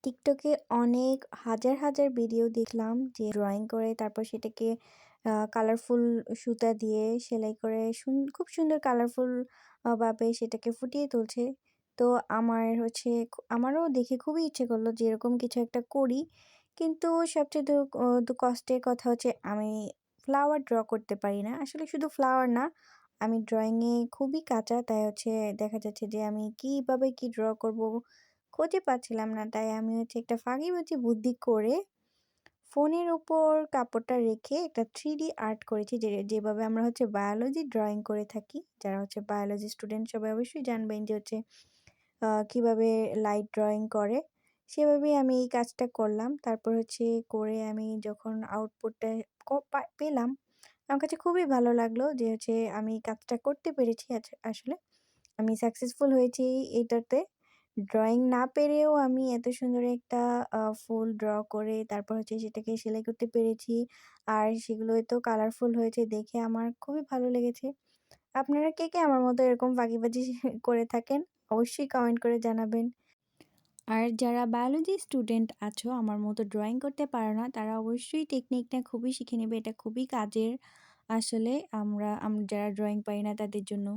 টিকটকে অনেক হাজার, হাজার ভিডিও দেখলাম যে ড্রয়িং করে তারপর সেটাকে কালারফুল সুতা দিয়ে সেলাই করে খুব সুন্দর কালারফুল ভাবে সেটাকে ফুটিয়ে তুলছে। তো আমারও দেখে খুবই ইচ্ছে করলো যে এরকম কিছু একটা করি। কিন্তু সবচেয়ে কষ্টের কথা হচ্ছে আমি ফ্লাওয়ার ড্র করতে পারি না। আসলে শুধু ফ্লাওয়ার না, আমি ড্রয়িংয়ে খুবই কাঁচা। তাই দেখা যাচ্ছে যে আমি কিভাবে কি ড্র করব খুঁজে পাচ্ছিলাম না। তাই আমি একটা ফাঁকিবাজি বুদ্ধি করে ফোনের উপর কাপড়টা রেখে একটা 3D আর্ট করেছি। যেভাবে আমরা বায়োলজি ড্রইং করে থাকি। যারা বায়োলজি স্টুডেন্ট সবাই অবশ্যই জানবেন যে কিভাবে লাইট ড্রইং করে। সেভাবেই আমি এই কাজটা করলাম। তারপর করে আমি যখন আউটপুটটা পেলাম, আমার কাছে খুবই ভালো লাগলো যে আমি কাজটা করতে পেরেছি আসলে। আমি সাকসেসফুল হয়েছি এটাতে। ড্রইং না পেরেও আমি এত সুন্দর একটা ফুল ড্র করে তারপর সেটাকে সেলাই করতে পেরেছি। আর সেগুলো এত কালারফুল হয়েছে দেখে আমার খুবই ভালো লেগেছে। আপনারা কে, কে আমার মতো এরকম ফাঁকিবাজি করে থাকেন? অবশ্যই কমেন্ট করে জানাবেন। আর যারা বায়োলজি স্টুডেন্ট আছো আমার মতো ড্রইং করতে পারো না, তারা অবশ্যই টেকনিকটা খুবই শিখে নেবে। এটা খুবই কাজের আসলে আমরা যারা ড্রইং পারি না তাদের জন্য।